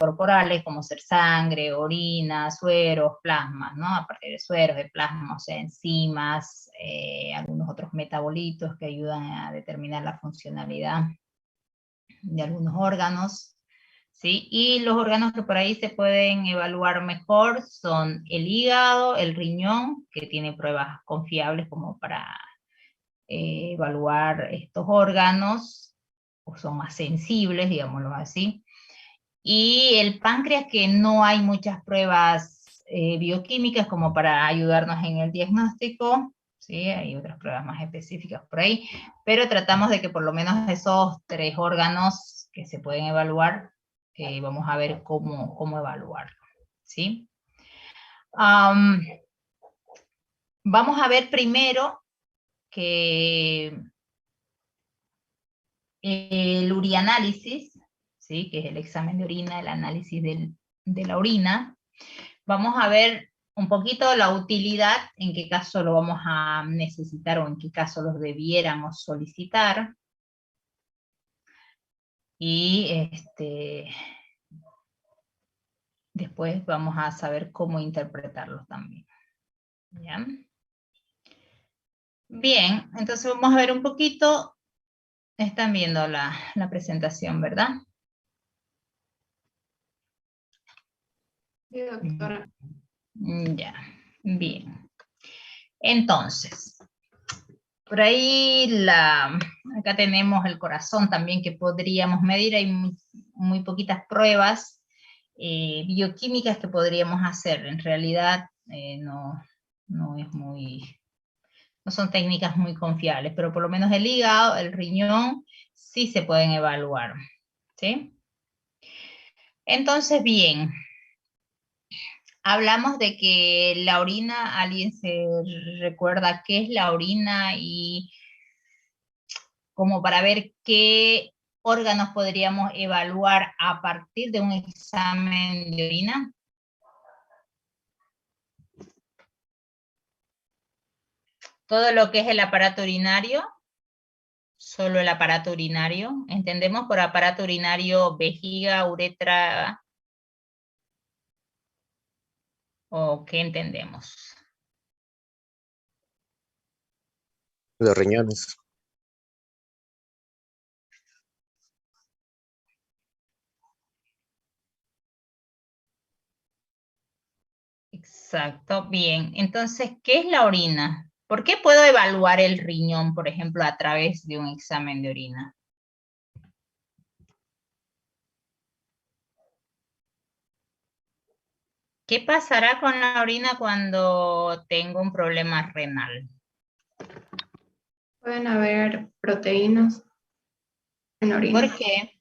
corporales, como ser sangre, orina, sueros, plasmas, ¿no? A partir de sueros, de plasma, o sea, enzimas, algunos otros metabolitos que ayudan a determinar la funcionalidad de algunos órganos, ¿sí? Y los órganos que por ahí se pueden evaluar mejor son el hígado, el riñón, que tiene pruebas confiables como para evaluar estos órganos, o son más sensibles, digámoslo así. Y el páncreas, que no hay muchas pruebas bioquímicas como para ayudarnos en el diagnóstico, ¿sí? Hay otras pruebas más específicas por ahí, pero tratamos de que por lo menos esos 3 órganos que se pueden evaluar, vamos a ver cómo evaluarlo, ¿sí? Vamos a ver primero que el urianálisis, ¿sí? Que es el examen de orina, el análisis de la orina. Vamos a ver un poquito la utilidad, en qué caso lo vamos a necesitar o en qué caso los debiéramos solicitar. Y después vamos a saber cómo interpretarlos también. ¿Ya? Bien, entonces vamos a ver un poquito. Están viendo la presentación, ¿verdad? Sí, doctora. Ya, bien. Entonces, por ahí acá tenemos el corazón también que podríamos medir. Hay muy poquitas pruebas bioquímicas que podríamos hacer. En realidad no son técnicas muy confiables, pero por lo menos el hígado, el riñón, sí se pueden evaluar, ¿sí? Entonces, bien, hablamos de que la orina, ¿alguien se recuerda qué es la orina? Y como para ver qué órganos podríamos evaluar a partir de un examen de orina. Todo lo que es el aparato urinario, solo el aparato urinario. ¿Entendemos por aparato urinario vejiga, uretra? ¿O qué entendemos? Los riñones. Exacto, bien. Entonces, ¿qué es la orina? ¿Por qué puedo evaluar el riñón, por ejemplo, a través de un examen de orina? ¿Qué pasará con la orina cuando tengo un problema renal? Pueden haber proteínas en la orina. ¿Por qué?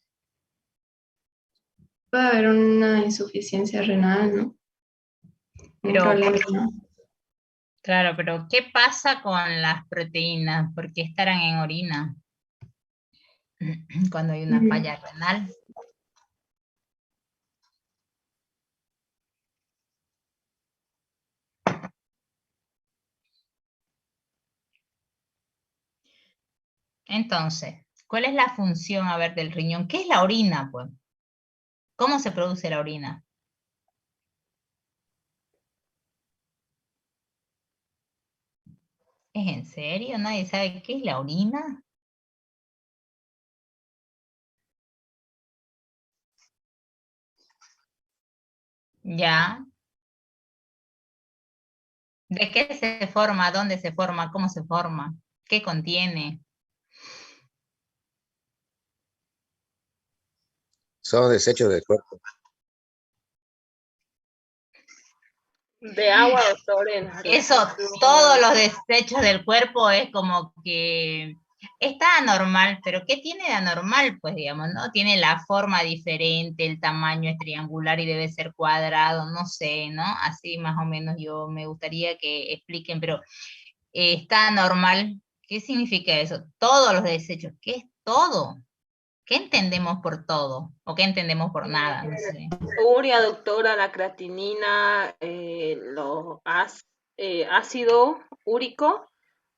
Puede haber una insuficiencia renal, ¿no? Un Pero, problema. claro, pero ¿qué pasa con las proteínas? ¿Por qué estarán en orina cuando hay una Mm, falla renal? Entonces, ¿cuál es la función, a ver, del riñón? ¿Qué es la orina, pues? ¿Cómo se produce la orina? ¿Es en serio? ¿Nadie sabe qué es la orina? Ya. ¿De qué se forma? ¿Dónde se forma? ¿Cómo se forma? ¿Qué contiene? Son desechos del cuerpo. De agua, doctores. Eso, todos los desechos del cuerpo es como que está anormal, pero ¿qué tiene de anormal? Pues digamos, ¿no? Tiene la forma diferente, el tamaño es triangular y debe ser cuadrado, no sé, ¿no? Así más o menos yo me gustaría que expliquen, pero está anormal. ¿Qué significa eso? Todos los desechos, ¿qué es todo? ¿Qué entendemos por todo? ¿O qué entendemos por nada? No sé. Urea, doctora, la creatinina, ácido úrico,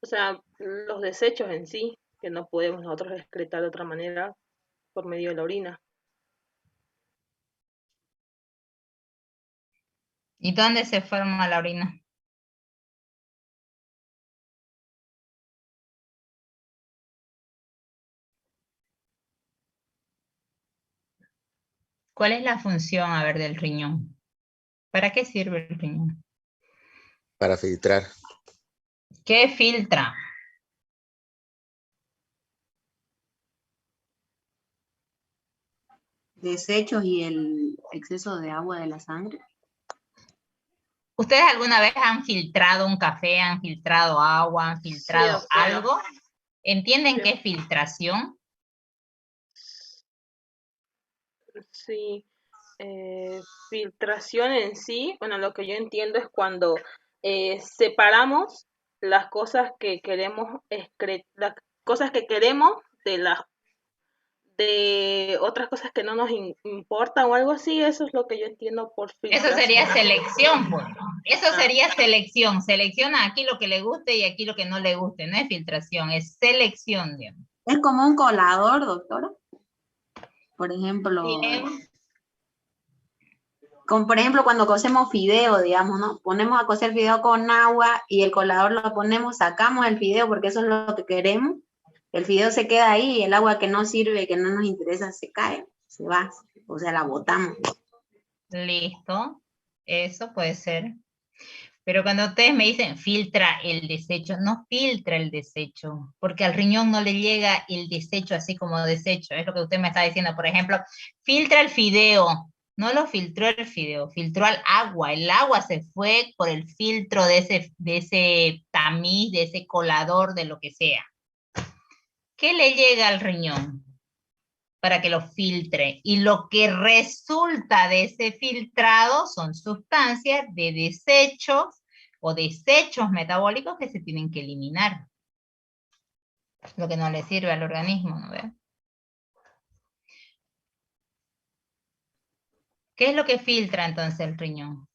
o sea, los desechos en sí, que no podemos nosotros excretar de otra manera por medio de la orina. ¿Y dónde se forma la orina? ¿Cuál es la función, a ver, del riñón? ¿Para qué sirve el riñón? Para filtrar. ¿Qué filtra? Desechos y el exceso de agua de la sangre. ¿Ustedes alguna vez han filtrado un café, han filtrado agua, han filtrado doctora. algo? ¿Entienden Sí. qué es filtración? Sí. Filtración en sí, bueno, lo que yo entiendo es cuando separamos las cosas que queremos, las cosas que queremos de otras cosas que no nos importan o algo así. Eso es lo que yo entiendo por Eso filtración. sería selección, pues. Eso Ah. sería selección. Selecciona aquí lo que le guste y aquí lo que no le guste. No es filtración, es selección, digamos. Es como un colador, doctora. Por ejemplo, Bien. por ejemplo, cuando cocemos fideo, digamos, ¿no? Ponemos a cocer fideo con agua y el colador lo ponemos, sacamos el fideo porque eso es lo que queremos. El fideo se queda ahí y el agua que no sirve, que no nos interesa, se cae, se va, o sea, la botamos. Listo. Eso puede ser. Pero cuando ustedes me dicen filtra el desecho, no filtra el desecho, porque al riñón no le llega el desecho así como desecho. Es lo que usted me está diciendo. Por ejemplo, filtra el fideo. No lo filtró el fideo, filtró al agua. El agua se fue por el filtro de ese tamiz, de ese colador, de lo que sea. ¿Qué le llega al riñón para que lo filtre? Y lo que resulta de ese filtrado son sustancias de desechos o desechos metabólicos que se tienen que eliminar. Lo que no le sirve al organismo, ¿no ve? ¿Qué es lo que filtra entonces el riñón?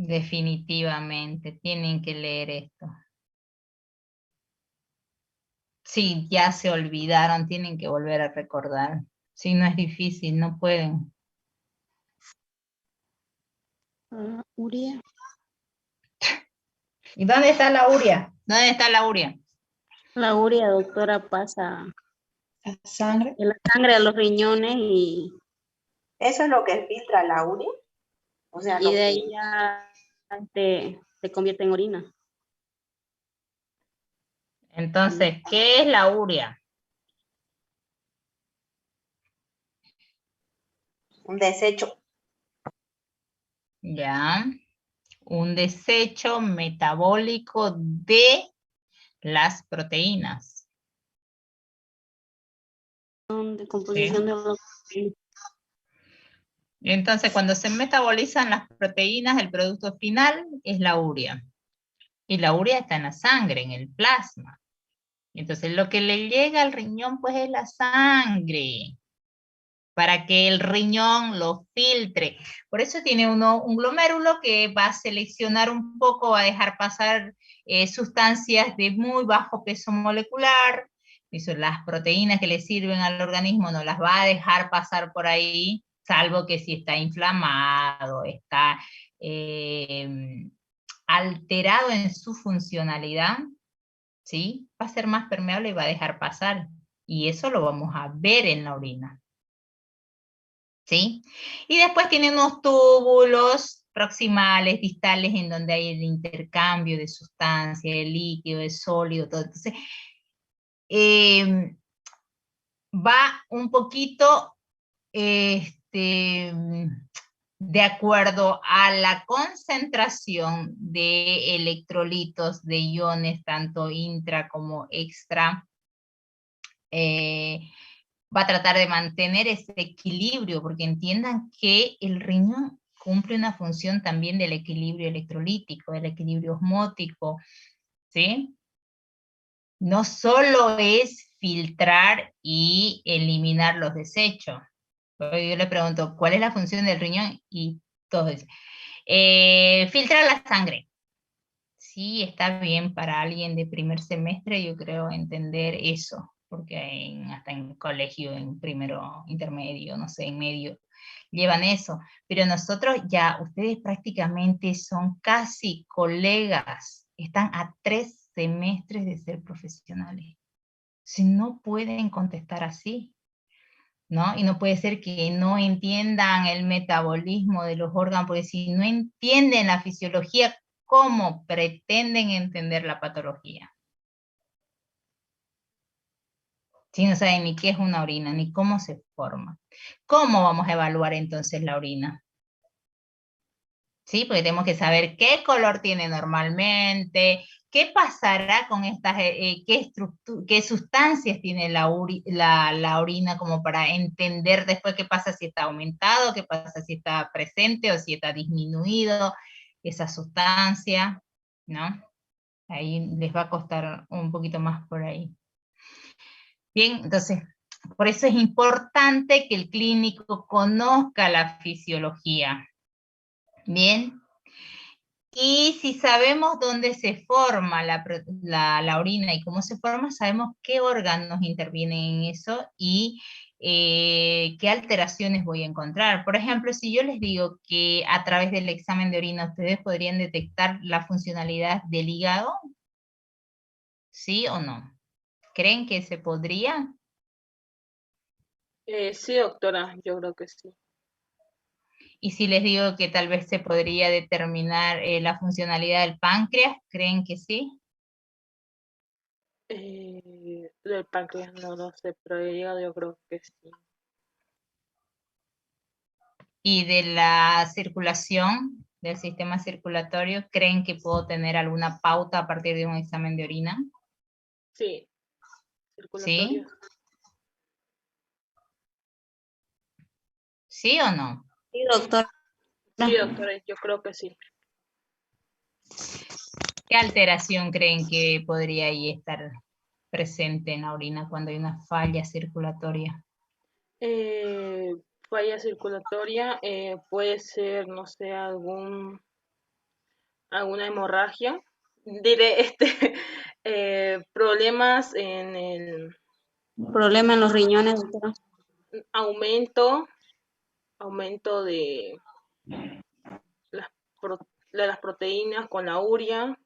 Definitivamente, tienen que leer esto. Si ya se olvidaron, tienen que volver a recordar. Si no es difícil, no pueden. Urea. ¿Y dónde está la urea? ¿Dónde está la urea? La urea, doctora, pasa La sangre. de la sangre a los riñones y ¿Eso es lo que filtra la urea? O sea, de ahí ya se convierte en orina. Entonces, ¿qué es la urea? un desecho. Ya, un desecho metabólico de las proteínas. De composición de los Y entonces, cuando se metabolizan las proteínas, el producto final es la urea. Y la urea está en la sangre, en el plasma. Entonces, lo que le llega al riñón, pues, es la sangre, para que el riñón lo filtre. Por eso tiene uno un glomérulo que va a seleccionar un poco, va a dejar pasar sustancias de muy bajo peso molecular. Eso, las proteínas que le sirven al organismo no las va a dejar pasar por ahí, salvo que si está inflamado, está alterado en su funcionalidad, ¿sí? Va a ser más permeable y va a dejar pasar. Y eso lo vamos a ver en la orina. ¿Sí? Y después tiene unos túbulos proximales, distales, en donde hay el intercambio de sustancias, de líquido, de sólido, todo. Entonces, va un poquito de acuerdo a la concentración de electrolitos, de iones, tanto intra como extra, va a tratar de mantener ese equilibrio, porque entiendan que el riñón cumple una función también del equilibrio electrolítico, del equilibrio osmótico, ¿sí? No solo es filtrar y eliminar los desechos. Yo le pregunto, ¿cuál es la función del riñón? Y todos dicen, filtrar la sangre. sí está bien para alguien de primer semestre, yo creo, entender eso, porque hasta en colegio, en primero intermedio, no sé, en medio, llevan eso. Pero nosotros ya, ustedes prácticamente son casi colegas, están a 3 semestres de ser profesionales. Si no pueden contestar así, ¿no? Y no puede ser que no entiendan el metabolismo de los órganos, porque si no entienden la fisiología, ¿cómo pretenden entender la patología? Si no saben ni qué es una orina, ni cómo se forma. ¿Cómo vamos a evaluar entonces la orina? ¿Sí? Porque tenemos que saber qué color tiene normalmente, qué pasará con estas, qué sustancias tiene la orina, como para entender después qué pasa si está aumentado, qué pasa si está presente o si está disminuido esa sustancia, ¿no? Ahí les va a costar un poquito más por ahí. Bien, entonces, por eso es importante que el clínico conozca la fisiología. Bien. Y si sabemos dónde se forma la orina y cómo se forma, sabemos qué órganos intervienen en eso y qué alteraciones voy a encontrar. Por ejemplo, si yo les digo que a través del examen de orina ustedes podrían detectar la funcionalidad del hígado, ¿sí o no? ¿Creen que se podría? Sí, doctora, yo creo que sí. Y si les digo que tal vez se podría determinar la funcionalidad del páncreas, ¿creen que sí? Del páncreas no lo sé, pero el hígado yo creo que sí. Y de la circulación, del sistema circulatorio, ¿creen que puedo tener alguna pauta a partir de un examen de orina? Sí, ¿Sí? circulatorio. ¿Sí o no? Sí, doctora. Sí, doctora, yo creo que sí. ¿Qué alteración creen que podría ahí estar presente en la orina cuando hay una falla circulatoria? Eh, Falla circulatoria, puede ser, no sé, alguna hemorragia. Diré, problemas en el Problema en los riñones, doctora. aumento, aumento las, de las proteínas con la urea,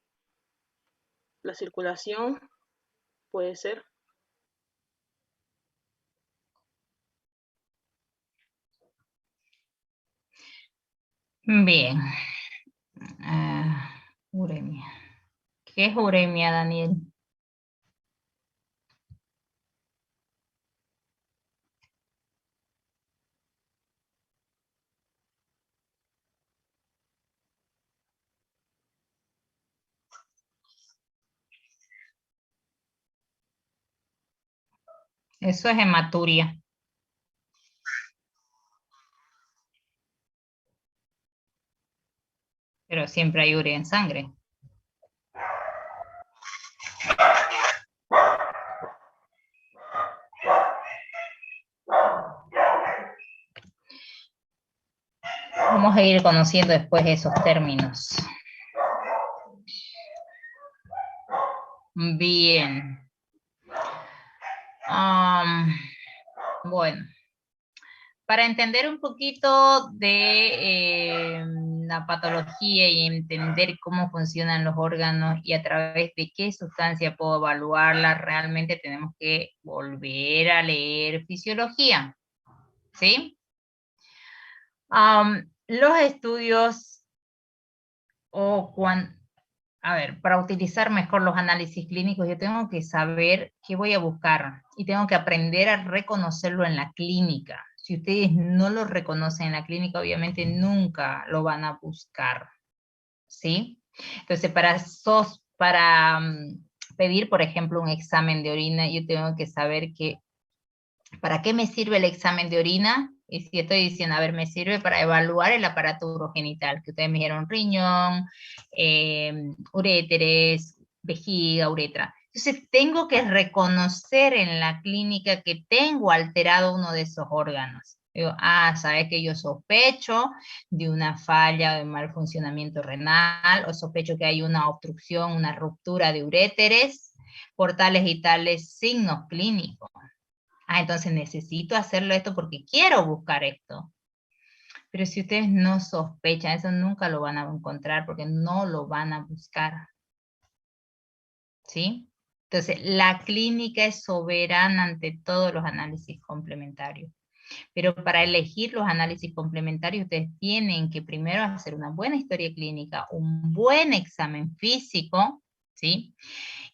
la circulación, puede ser. Bien. Uremia. ¿Qué es uremia, Daniel? Eso es hematuria. Pero siempre hay urea en sangre. Vamos a ir conociendo después esos términos. Bien. Bueno, para entender un poquito de la patología y entender cómo funcionan los órganos y a través de qué sustancia puedo evaluarla, realmente tenemos que volver a leer fisiología, ¿sí? Los estudios a ver, para utilizar mejor los análisis clínicos, yo tengo que saber qué voy a buscar y tengo que aprender a reconocerlo en la clínica. Si ustedes no lo reconocen en la clínica, obviamente nunca lo van a buscar, ¿sí? Entonces, para pedir, por ejemplo, un examen de orina, yo tengo que saber ¿para qué me sirve el examen de orina? Y si estoy diciendo, a ver, me sirve para evaluar el aparato urogenital, que ustedes me dijeron riñón, uréteres, vejiga, uretra. Entonces tengo que reconocer en la clínica que tengo alterado uno de esos órganos. Digo, sabes que yo sospecho de una falla de mal funcionamiento renal, o sospecho que hay una obstrucción, una ruptura de uréteres, por tales y tales signos clínicos. Entonces necesito hacerlo esto porque quiero buscar esto. Pero si ustedes no sospechan, eso nunca lo van a encontrar porque no lo van a buscar. ¿Sí? Entonces, la clínica es soberana ante todos los análisis complementarios. Pero para elegir los análisis complementarios, ustedes tienen que primero hacer una buena historia clínica, un buen examen físico, ¿sí?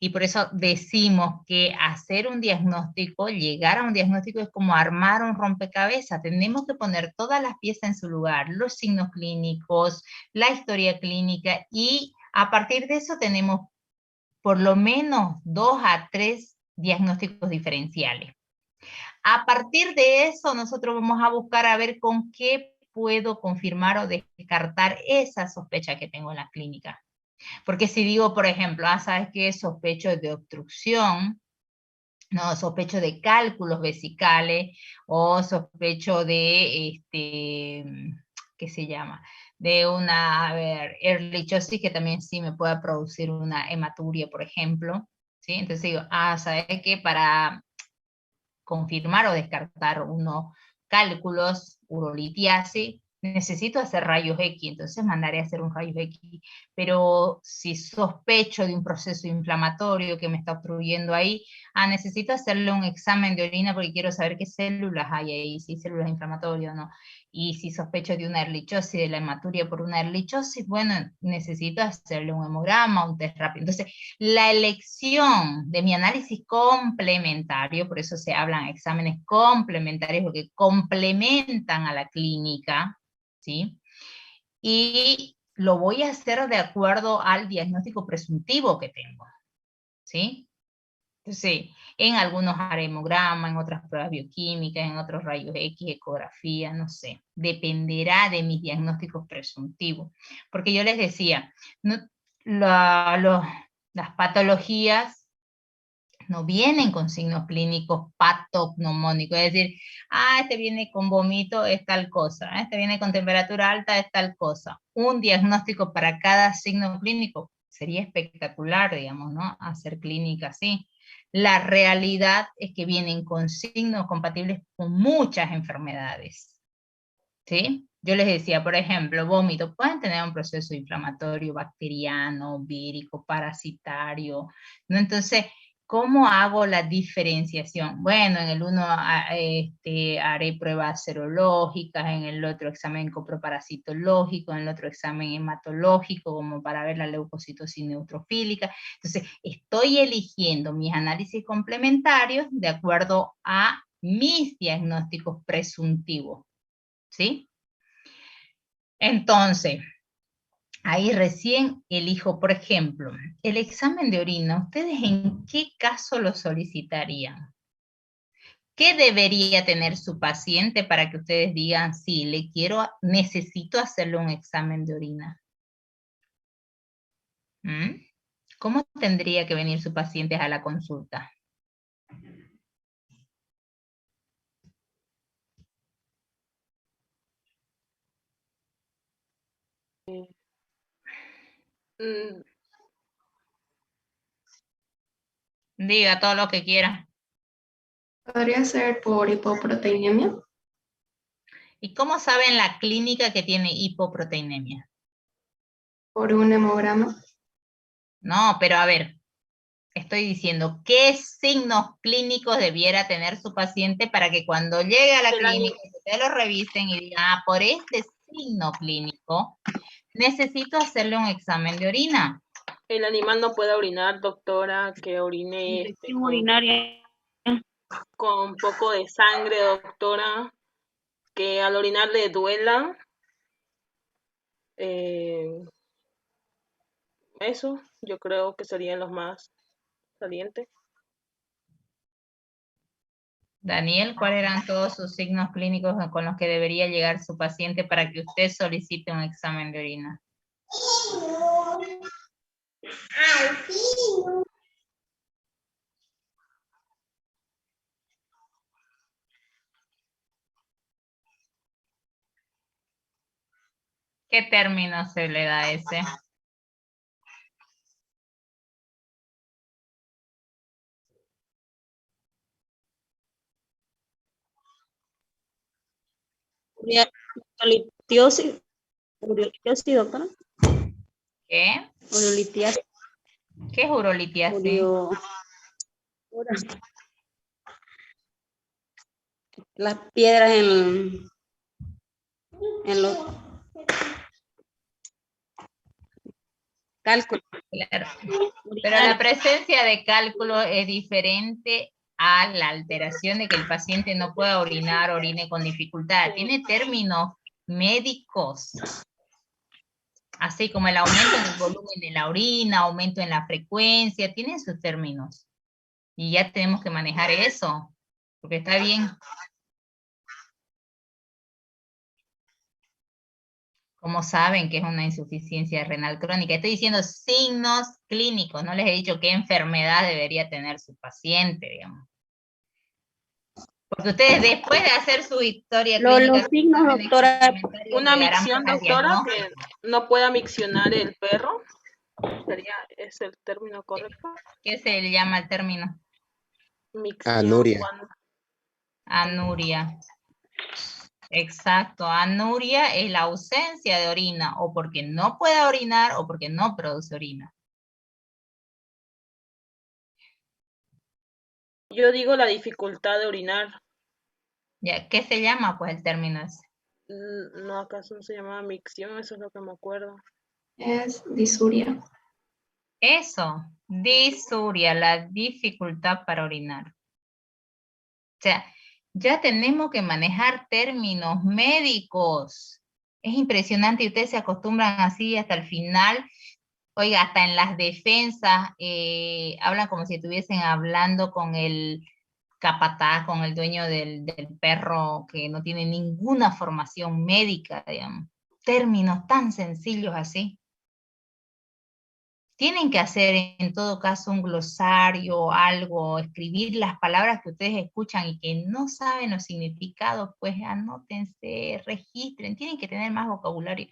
Y por eso decimos que hacer un diagnóstico, llegar a un diagnóstico es como armar un rompecabezas. Tenemos que poner todas las piezas en su lugar, los signos clínicos, la historia clínica, y a partir de eso tenemos por lo menos 2 a 3 diagnósticos diferenciales. A partir de eso, nosotros vamos a buscar a ver con qué puedo confirmar o descartar esa sospecha que tengo en la clínica. Porque si digo, por ejemplo, ¿sabes qué? Sospecho de obstrucción, no, sospecho de cálculos vesicales, o sospecho de, ¿qué se llama? De una, ehrlichiosis, que también sí me pueda producir una hematuria, por ejemplo, ¿sí? Entonces digo, ¿sabes qué? Para confirmar o descartar unos cálculos, urolitiasis, necesito hacer rayos X, entonces mandaré a hacer un rayos X. Pero si sospecho de un proceso inflamatorio que me está obstruyendo ahí, necesito hacerle un examen de orina porque quiero saber qué células hay ahí, si hay células inflamatorias o no. Y si sospecho de una ehrlichiosis, de la hematuria por una ehrlichiosis, bueno, necesito hacerle un hemograma, un test rápido. Entonces, la elección de mi análisis complementario, por eso se hablan exámenes complementarios, porque complementan a la clínica, ¿sí? Y lo voy a hacer de acuerdo al diagnóstico presuntivo que tengo, ¿sí? Entonces, en algunos haré hemograma, en otras pruebas bioquímicas, en otros rayos X, ecografía, no sé. Dependerá de mis diagnósticos presuntivos. Porque yo les decía, no, las patologías no vienen con signos clínicos patognomónicos, es decir, este viene con vómito, es tal cosa, este viene con temperatura alta, es tal cosa. Un diagnóstico para cada signo clínico sería espectacular, digamos, ¿no? Hacer clínica así. La realidad es que vienen con signos compatibles con muchas enfermedades, ¿sí? Yo les decía, por ejemplo, vómito, pueden tener un proceso inflamatorio, bacteriano, vírico, parasitario, ¿no? Entonces, ¿cómo hago la diferenciación? Bueno, en el uno haré pruebas serológicas, en el otro examen coproparasitológico, en el otro examen hematológico, como para ver la leucocitosis neutrofílica. Entonces, estoy eligiendo mis análisis complementarios de acuerdo a mis diagnósticos presuntivos, ¿sí? Entonces, ahí recién elijo, por ejemplo, el examen de orina. ¿Ustedes en qué caso lo solicitarían? ¿Qué debería tener su paciente para que ustedes digan, sí, necesito hacerle un examen de orina? ¿Cómo tendría que venir su paciente a la consulta? Diga todo lo que quiera. Podría ser por hipoproteinemia. ¿Y cómo saben la clínica que tiene hipoproteinemia? Por un hemograma. No, pero a ver, estoy diciendo, ¿qué signos clínicos debiera tener su paciente para que cuando llegue a la clínica, ustedes lo revisen y digan, por este signo clínico, necesito hacerle un examen de orina? El animal no puede orinar, doctora, que orine Infección urinaria. con un poco de sangre, doctora, que al orinar le duela. Eso yo creo que serían los más salientes. Daniel, ¿cuáles eran todos sus signos clínicos con los que debería llegar su paciente para que usted solicite un examen de orina? ¿Qué término se le da a ese? Urolitiosis, urolitiosis, doctora. ¿Qué? Urolitiasis. ¿Qué es urolitiasis? Las piedras en los cálculos. Claro. Pero la presencia de cálculo es diferente a la alteración de que el paciente no pueda orinar, orine con dificultad. Tiene términos médicos, así como el aumento en el volumen de la orina, aumento en la frecuencia, tienen sus términos. Y ya tenemos que manejar eso, porque está bien. ¿Cómo saben que es una insuficiencia renal crónica? Estoy diciendo signos clínicos, no les he dicho qué enfermedad debería tener su paciente, digamos. Porque ustedes después de hacer su historia Los clínica, signos, doctora, Una llegarán micción, para el doctora, que diagnóstico. no pueda miccionar el perro. ¿Es el término correcto? ¿Qué se le llama el término? Micción. Anuria. Anuria. Exacto, anuria es la ausencia de orina, o porque no puede orinar, o porque no produce orina. Yo digo la dificultad de orinar. ¿Ya? ¿Qué se llama, pues, el término ese? No, ¿acaso no se llamaba micción? Eso es lo que me acuerdo. Es disuria. Eso, disuria, la dificultad para orinar. O sea, ya tenemos que manejar términos médicos. Es impresionante y ustedes se acostumbran así hasta el final. Oiga, hasta en las defensas hablan como si estuviesen hablando con el capataz, con el dueño del perro que no tiene ninguna formación médica, digamos. Términos tan sencillos así. Tienen que hacer en todo caso un glosario, algo, escribir las palabras que ustedes escuchan y que no saben los significados, pues anótense, registren, tienen que tener más vocabulario.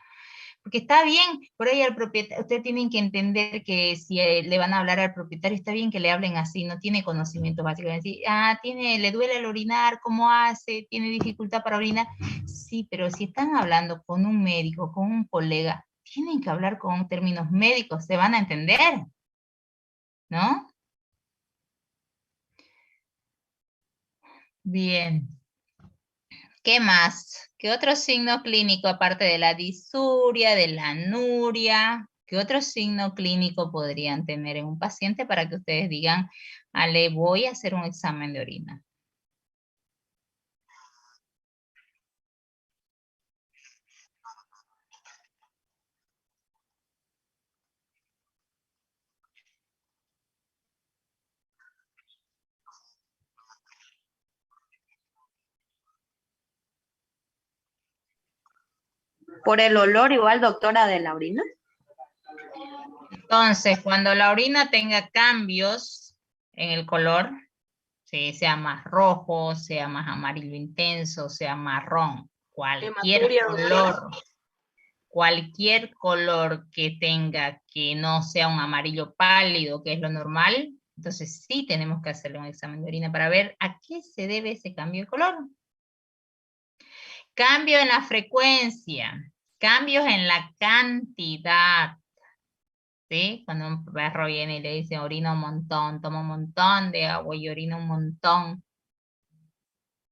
Porque está bien, por ahí al propietario, ustedes tienen que entender que si le van a hablar al propietario, está bien que le hablen así, no tiene conocimientos básicos. Decir, le duele el orinar, ¿cómo hace? ¿Tiene dificultad para orinar? Sí, pero si están hablando con un médico, con un colega, tienen que hablar con términos médicos, se van a entender, ¿no? Bien. ¿Qué más? ¿Qué otro signo clínico, aparte de la disuria, de la anuria, qué otro signo clínico podrían tener en un paciente para que ustedes digan, le voy a hacer un examen de orina? Por el olor igual, doctora, de la orina. Entonces, cuando la orina tenga cambios en el color, ¿sí? Sea más rojo, sea más amarillo intenso, sea marrón, cualquier color que tenga que no sea un amarillo pálido, que es lo normal, entonces sí tenemos que hacerle un examen de orina para ver a qué se debe ese cambio de color. Cambio en la frecuencia, cambios en la cantidad. ¿Sí? Cuando un perro viene y le dice orina un montón, toma un montón de agua y orina un montón.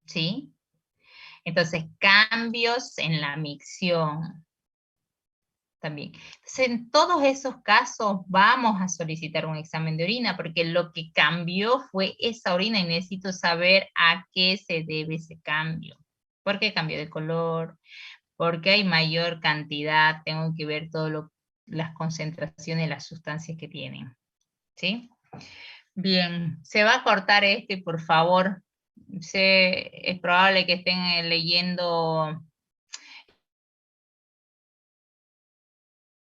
¿Sí? Entonces, cambios en la micción también. Entonces, en todos esos casos vamos a solicitar un examen de orina porque lo que cambió fue esa orina y necesito saber a qué se debe ese cambio. ¿Por qué cambió de color? Porque hay mayor cantidad, tengo que ver todas las concentraciones de las sustancias que tienen. ¿Sí? Bien, se va a cortar esto y por favor, es probable que estén leyendo